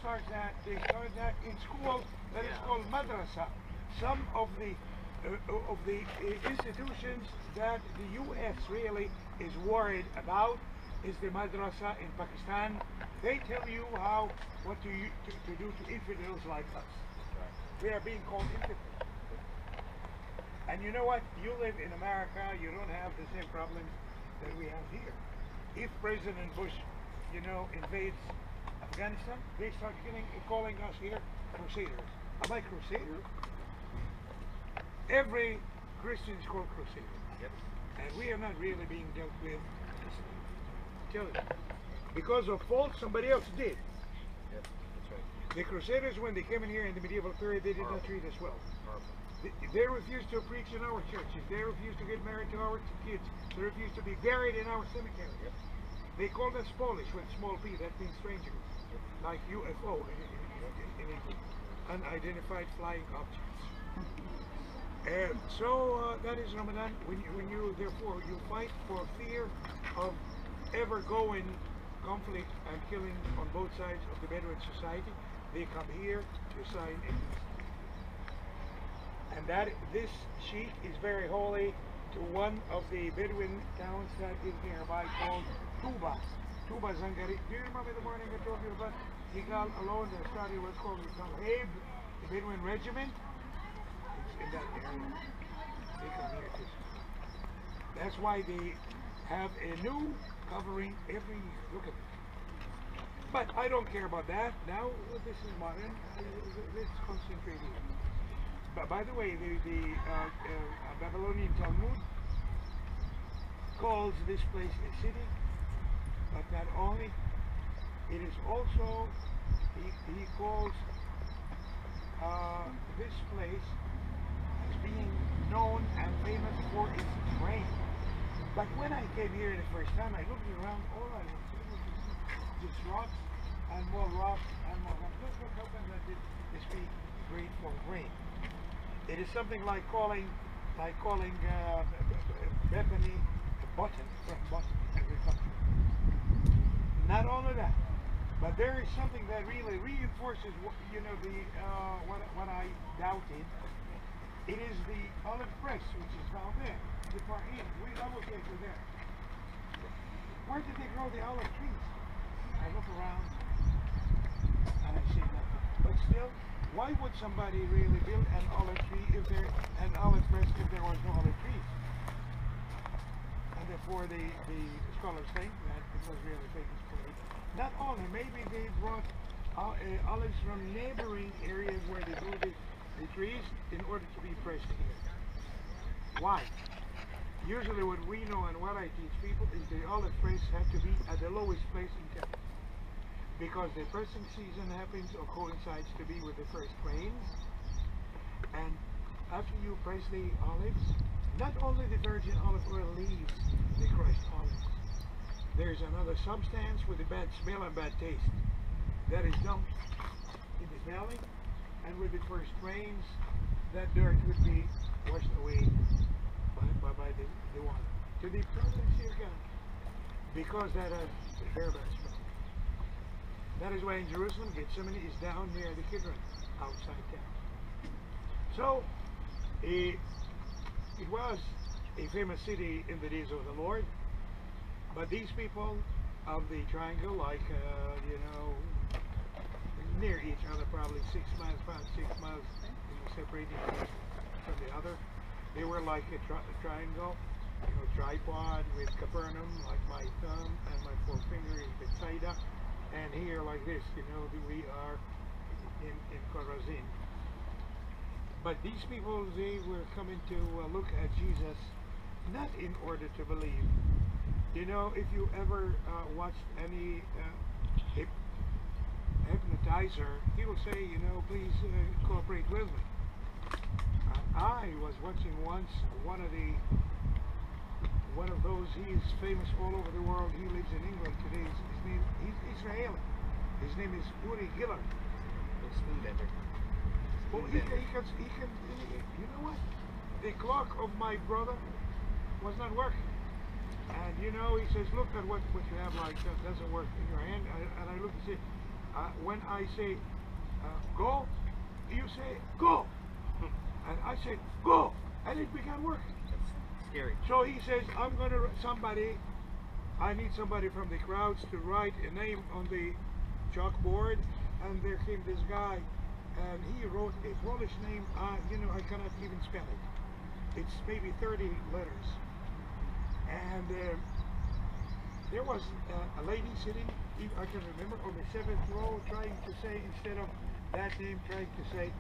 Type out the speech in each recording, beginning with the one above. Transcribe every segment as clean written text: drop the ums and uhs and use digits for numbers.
start that? They start that in school. That is called madrasa. Some of the institutions that the U.S. really is worried about is the madrasa in Pakistan. They tell you what to do to infidels like us. We are being called infidels. And you know what? You live in America, you don't have the same problems that we have here. If President Bush, invades Afghanistan, they start calling us here crusaders. Am I crusader? Every Christian is called crusader. Yep. And we are not really being dealt with. Tell you. Because of fault somebody else did. Yep, that's right. The crusaders, when they came in here in the medieval period, they did not treat us well. They refused to preach in our churches. They refused to get married to our kids. They refused to be buried in our cemetery. Yep. They called us Polish with small p, that means stranger. Yep. Like UFO in English. Unidentified flying objects. That is Ramadan. When you therefore you fight for fear of ever going conflict and killing on both sides of the Bedouin society, they come here to sign a peace. And this sheikh is very holy to one of the Bedouin towns that is nearby called Tuba Zangari. Do you remember the morning I told you about Yigal alone? They started what's called the Talib, the Bedouin regiment. It's in that area. They come here too. That's why they have a new covering every year. Look at it. But I don't care about that. Now this is modern. Let's concentrate here. But by the way, the Babylonian Talmud calls this place a city, but not only, it is also, he calls this place as being known and famous for its rain. But when I came here the first time, I looked around, all I was seeing was just rocks and more rocks and more rocks. Look how come that this be great for rain. It is something like calling Bethany a button from button every country. Not only that, but there is something that really reinforces what I doubted. It is the olive press which is found there, the far end. We double check with there. Where did they grow the olive trees? I look around and I see nothing. But still, why would somebody really build an olive tree if there was no olive trees? And therefore the scholars think that it was really famous for it. Not only, maybe they brought olives from neighboring areas where they grew the trees in order to be pressed here. Why? Usually what we know and what I teach people is the olive press had to be at the lowest place in town. Because the pressing season happens or coincides to be with the first rains, and after you press the olives, not only the virgin olive oil leaves the crushed olives, there's another substance with a bad smell and bad taste that is dumped in the valley, and with the first rains, that dirt would be washed away by the water to the presence of God, because that has a very bad smell. That is why in Jerusalem, Gethsemane is down near the Kidron, outside town. So, it was a famous city in the days of the Lord, but these people of the triangle, like, near each other, probably 6 miles, about 6 miles separating from the other, they were like a triangle, tripod with Capernaum, like my thumb, and my forefinger is Bethsaida. And here like this, we are in Korazim. But these people, they were coming to look at Jesus, not in order to believe. If you ever watched any hypnotizer, he will say, please cooperate with me. I was watching once one of those, he is famous all over the world. He lives in England today. He's Israeli. His name is Uri Geller. Well, he can, you know what? The clock of my brother was not working. And he says, look at what you have like that doesn't work in your hand. And I look and say, when I say go, you say go. And I said go. And it began working. That's scary. So he says, I'm going to, I need somebody from the crowds to write a name on the chalkboard. And there came this guy, and he wrote a Polish name. You know, I cannot even spell it. It's maybe 30 letters. And there was a lady sitting, I can remember, on the 7th row, trying to say, instead of that name, trying to say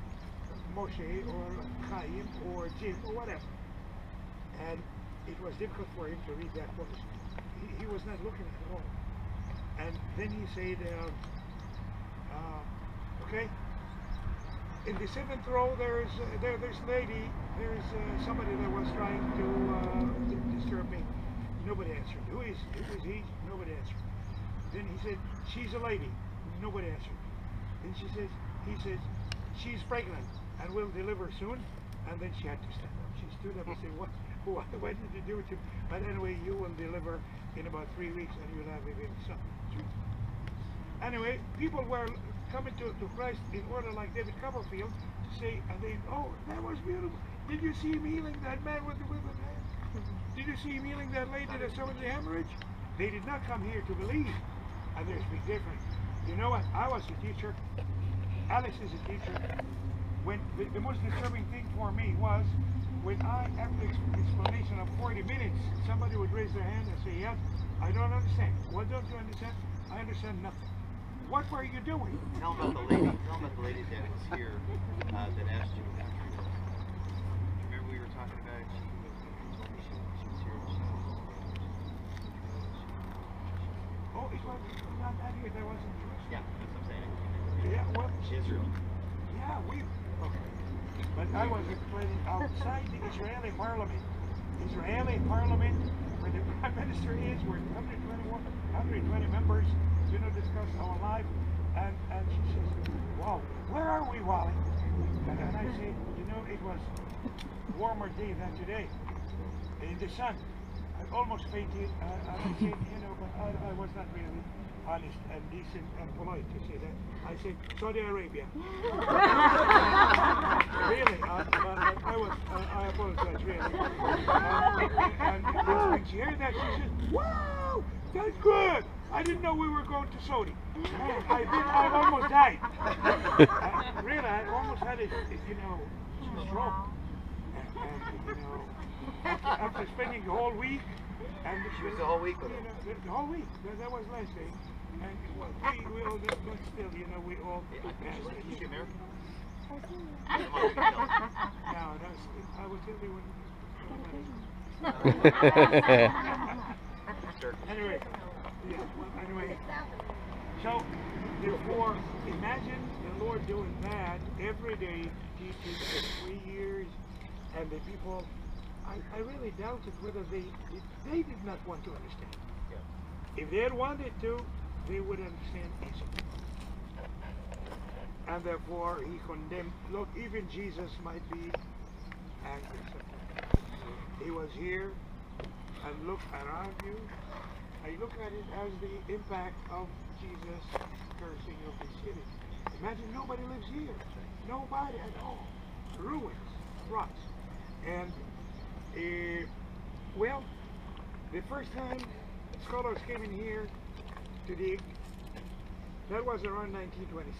Moshe or Chaim or Jim or whatever. And it was difficult for him to read that Polish name. He was not looking at all. And then he said, okay, in the 7th row there's lady, there's somebody that was trying to disturb me. Nobody answered. Who is he? Nobody answered. Then he said, she's a lady. Nobody answered. Then he says, she's pregnant and will deliver soon. And then she had to stand up. She stood up and said, what did you do to? But anyway, you will deliver in about 3 weeks and you'll have a baby son. Anyway, people were coming to Christ in order, like David Copperfield, to say, and they, oh, that was beautiful. Did you see him healing that man with the hand? Did you see him healing that lady that suffered the hemorrhage? They did not come here to believe. And there's a big difference. You know what? I was a teacher. Alex is a teacher. When the most disturbing thing for me was when after explanation of 40 minutes, somebody would raise their hand and say, yes, I don't understand. What don't you understand? I understand nothing. What were you doing? Tell them about the lady. Tell them about the lady that was here that asked you after you left. Remember we were talking about it? She told me she was here. Oh, it was not that here. There wasn't Jewish. Yeah, that's what I'm saying. Yeah, what? Israel. Yeah, okay. But I was explaining outside the Israeli parliament. Israeli parliament, where the prime minister is, where 120 members, you know, discuss our life. And she says, wow, where are we, Wally? And I say, you know, it was a warmer day than today. In the sun. I almost fainted. I said, you know, but I was not really honest and decent and polite to say that. I said, Saudi Arabia. Really, I apologize, really. And when she heard that, she said, wow, that's good. I didn't know we were going to Saudi. I almost died. Really, I almost had a, you know, stroke. And you know, after spending the whole week, and she was the whole week with you know, the whole week. That was last day. And well, we all, but still, you know, we all. Is she American? No, that's. I will tell you when. Anyway, yeah. Well, anyway, so therefore, imagine the Lord doing that every day, teaching for 3 years, and the people. I really doubted whether they did not want to understand. Yeah. If they had wanted to, they would understand easily. And therefore he condemned. Look, even Jesus might be angry sometimes. He was here, and look around you. I look at it as the impact of Jesus cursing of the city. Imagine nobody lives here. Nobody at all. Ruins, rots. And well, the first time scholars came in here to dig, that was around 1926.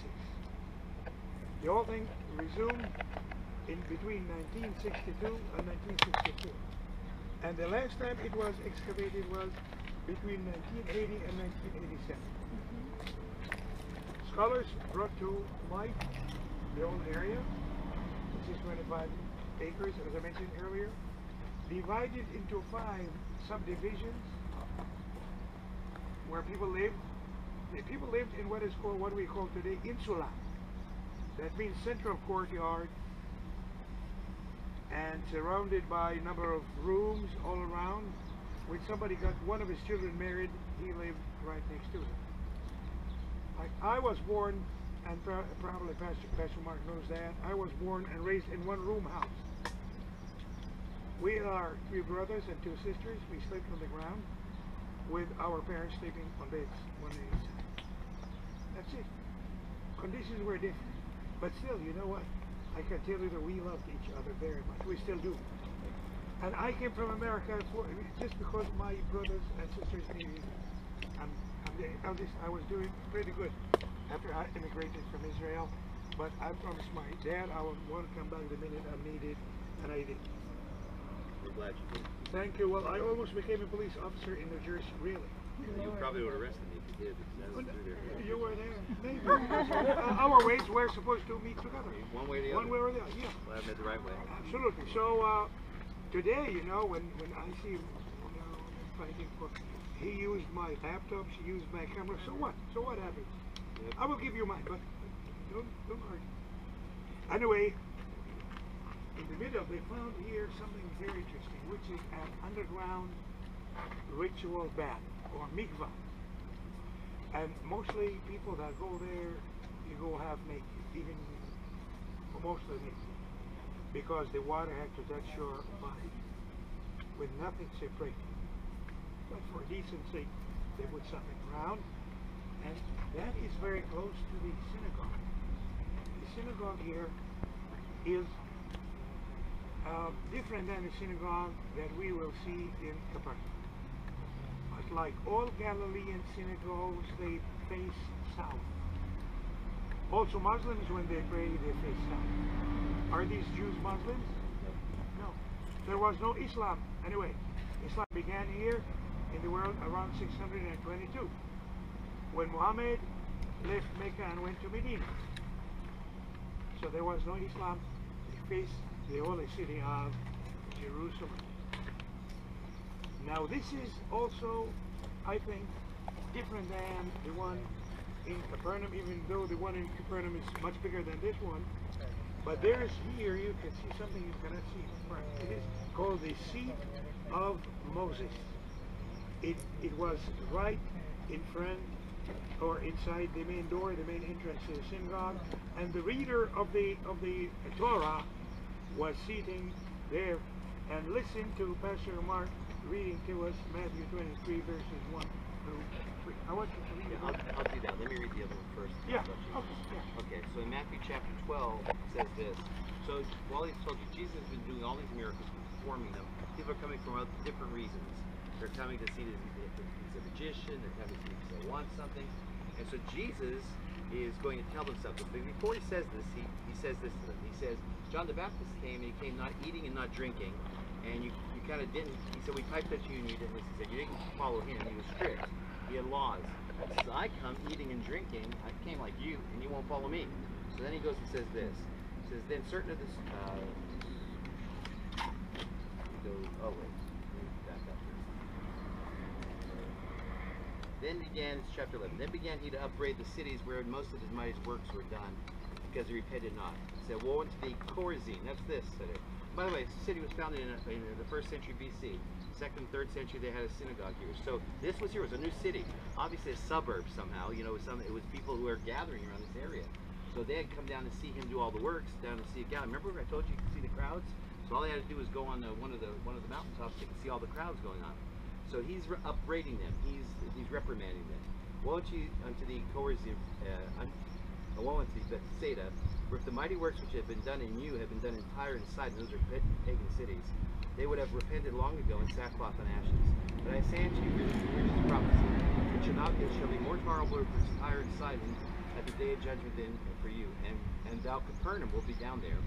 The whole thing resumed in between 1962 and 1964. And the last time it was excavated was between 1980 and 1987. Scholars brought to light the whole area, which is 25 acres, as I mentioned earlier, divided into 5 subdivisions where people lived. The people lived in what is called, what we call today, insula. That means central courtyard, and surrounded by a number of rooms all around. When somebody got one of his children married, he lived right next to it. I was born, and probably Pastor Mark knows that, I was born and raised in one room house. We are 3 brothers and 2 sisters. We slept on the ground with our parents sleeping on beds, one on each side. That's it. conditions were different. But still, you know what? I can tell you that we loved each other very much. We still do. And I came from America just because my brothers and sisters needed me. I'm the eldest. I was doing pretty good after I immigrated from Israel. But I promised my dad I would want to come back the minute I needed, and I did. We're glad you did. Thank you. Well, I almost became a police officer in New Jersey, really. You probably would have arrested me if you did, because I was through there. You were there, maybe. Our ways were supposed to meet together. One way or the other? One way or the other, yeah. Well, I met the right way. Absolutely. So, today, you know, when I see him, you know, fighting for, he used my laptop, she used my camera, so what? So what happened? Yep. I will give you mine, but don't argue. Anyway, in the middle, they found here something very interesting, which is an underground ritual bath, or mikvah. And mostly people that go there, you go half naked, even mostly naked, because the water has to touch your body with nothing separating. But for decency, they put something around, and that is very close to the synagogue. The synagogue here is different than the synagogue that we will see in Capernaum. But like all Galilean synagogues, they face south. Also Muslims, when they pray, they face south. Are these Jews Muslims? No. There was no Islam. Anyway, Islam began here in the world around 622, when Muhammad left Mecca and went to Medina. So there was no Islam. They faced the holy city of Jerusalem. Now this is also, I think, different than the one in Capernaum, even though the one in Capernaum is much bigger than this one. But there's here, you can see something you cannot see. It is called the seat of Moses. It was right in front, or inside the main door, the main entrance to the synagogue, and the reader of the Torah was sitting there and listened to Pastor Mark reading to us Matthew 23 verses 1 through 3. I want you to read it. I'll do that. Let me read the other one first. Yeah. Okay. Yeah. Okay, so in Matthew chapter 12, it says this. So while he's told you, Jesus has been doing all these miracles, performing them. People are coming from different reasons. They're coming to see that he's a magician. They're coming to see because they want something. And so Jesus is going to tell them something. But before he says this, he says this to them. He says, John the Baptist came, and he came not eating and not drinking. And you kind of didn't. He said, we piped at you and you didn't listen. He said, you didn't follow him. He was strict. He had laws. He says, I come eating and drinking. I came like you, and you won't follow me. So then he goes and says this. He says, then certain of this. Oh wait. Back up here. Then began, it's chapter 11. Then began he to upbraid the cities where most of his mighty works were done, because he repented not. He said, woe unto thee, Korazim. That's this. Said it. By the way, the city was founded in the 1st century BC. 2nd, 3rd century, they had a synagogue here. So this was here. It was a new city. Obviously a suburb somehow. You know, it was people who were gathering around this area. So they had come down to see him do all the works, down to see God. Remember I told you could see the crowds? So all they had to do was go on one of the mountaintops. They could see all the crowds going on. So he's upbraiding them. He's reprimanding them. Woe unto thee, Korazim, woe unto thee, Bethsaida, for if the mighty works which have been done in you have been done in Tyre and Sidon, those are pagan cities, they would have repented long ago in sackcloth and ashes. But I say unto you, hear this prophecy, it shall be more tolerable for Tyre and Sidon at the day of judgment than for you. And thou, Capernaum, will be down there,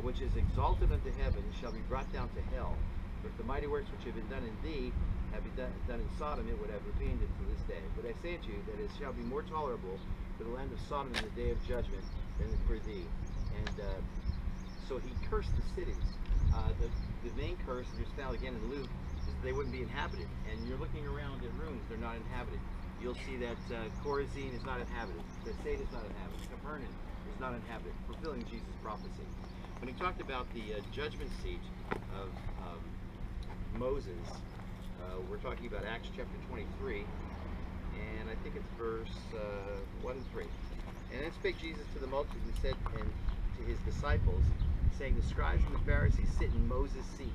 which is exalted unto heaven, shall be brought down to hell. For if the mighty works which have been done in thee have been done in Sodom, it would have repented to this day. But I say unto you that it shall be more tolerable for the land of Sodom in the day of judgment than for thee. And so he cursed the cities. The main curse is found again in Luke, is they wouldn't be inhabited. And you're looking around at rooms, they're not inhabited. You'll see that Korazim is not inhabited, Bethsaida is not inhabited, Capernaum is not inhabited, fulfilling Jesus' prophecy. When he talked about the judgment seat of Moses, we're talking about Acts chapter 23, and I think it's verse 1 and 3. And then spake Jesus to the multitude and said, and to his disciples, saying, the scribes and the Pharisees sit in Moses' seat.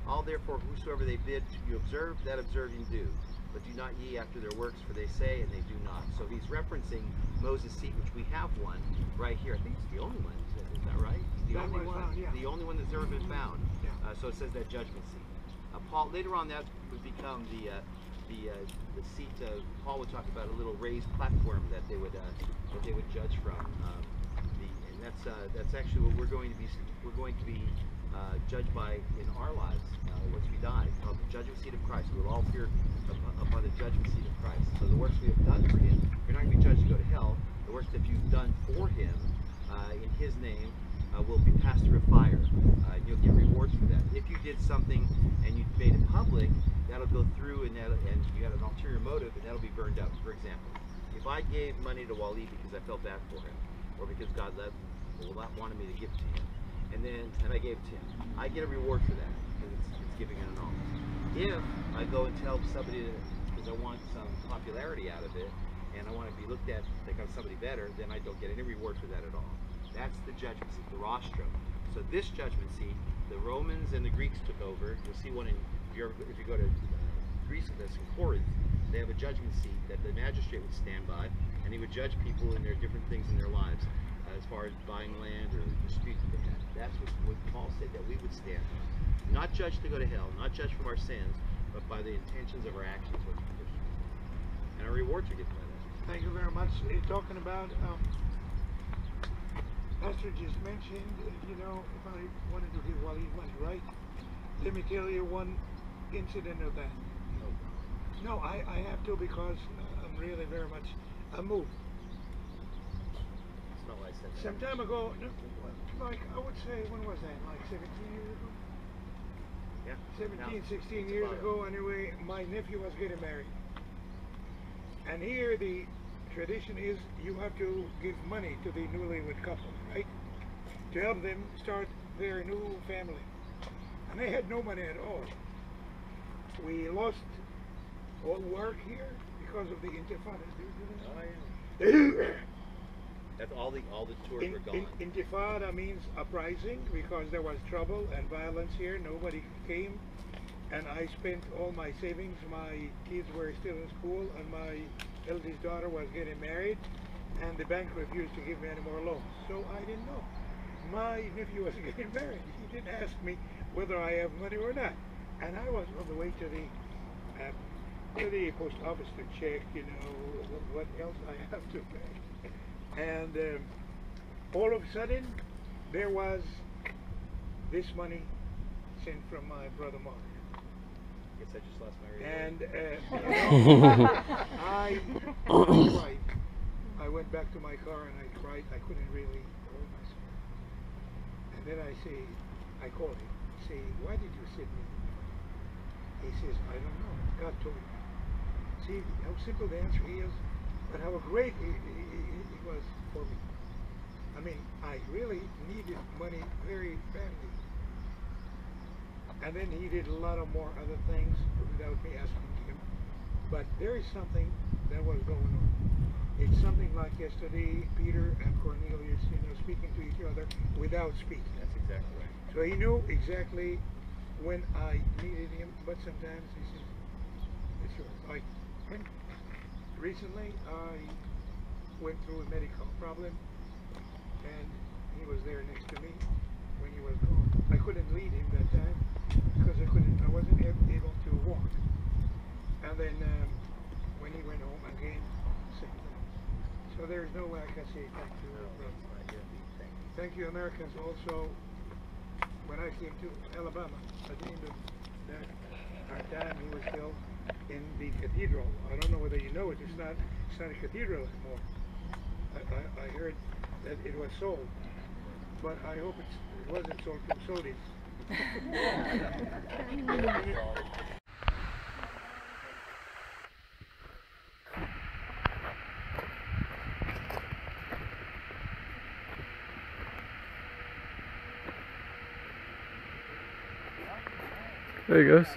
All therefore whosoever they bid you observe, that observe you do. But do not ye after their works, for they say and they do not. So he's referencing Moses' seat, which we have one right here. I think it's the only one. Is that right? It's the That only was one. found, yeah. The only one that's ever been found. Yeah. So it says that judgment seat. Paul later on that would become the seat. Paul would talk about a little raised platform that they would judge from. And that's actually what we're going to be judged by in our lives once we die, called the judgment seat of Christ. We will all appear upon the judgment seat of Christ. So the works we have done for Him, you're not going to be judged to go to hell. The works that you've done for Him in His name will be passed through a fire. You'll get rewards for that. If you did something and you made it public, that'll go through, and you had an ulterior motive, and that'll be burned up. For example, if I gave money to Waleed because I felt bad for him, or because God loved me, or wanted me to give it to him, and I gave it to him, I get a reward for that because it's giving an alms. If I go and tell somebody because I want some popularity out of it, and I want to be looked at like I'm somebody better, then I don't get any reward for that at all. That's the judgment seat, the rostrum. So this judgment seat, the Romans and the Greeks took over. You'll see one if you go to Greece, that's in Korazim, they have a judgment seat that the magistrate would stand by, and he would judge people in their different things in their lives, as far as buying land or disputes that they had. That's what Paul said that we would stand on. Not judged to go to hell, not judged from our sins, but by the intentions of our actions or conditions. And our rewards are given by that. Thank you very much. Talking about Pastor just mentioned, if I wanted to give Waleed money, right? Let me tell you one incident of that. No, I have to because I'm really very much moved. It's not what I said. Some time ago, like I would say, when was that? Like 17 years ago? Yeah. 17, 16 years ago, anyway, my nephew was getting married. And here the tradition is you have to give money to the newlywed couple, right? To help them start their new family. And they had no money at all. We lost all work here because of the Intifada. Oh, yeah. That's all the tours were gone. Intifada means uprising because there was trouble and violence here. Nobody came. And I spent all my savings. My kids were still in school, and my eldest daughter was getting married, and the bank refused to give me any more loans. So I didn't know. My nephew was getting married. He didn't ask me whether I have money or not. And I was on the way to the post office to check, what else I have to pay. And all of a sudden, there was this money sent from my brother Mark. Guess I just lost my And I cried. I went back to my car and I cried. I couldn't really hold myself. And then I called him. I say, why did you send me the money? He says, I don't know. God told me. See how simple the answer is, but how great it was for me. I mean, I really needed money very badly. And then he did a lot of more other things without me asking him. But there is something that was going on. It's something like yesterday, Peter and Cornelius, speaking to each other without speaking. That's exactly right. So he knew exactly when I needed him, but sometimes he says, it's yours. Like, recently I went through a medical problem, and he was there next to me when he was gone. I couldn't lead him that time because I wasn't able to walk. And then when he went home again, same thing. So there's no way I can say thank you. Thank you, Americans. Also, when I came to Alabama at the end of our time, he was still in the cathedral. I don't know whether you know it. It's not a cathedral anymore. I heard that it was sold, but I hope it wasn't sold from Saudis. There he goes.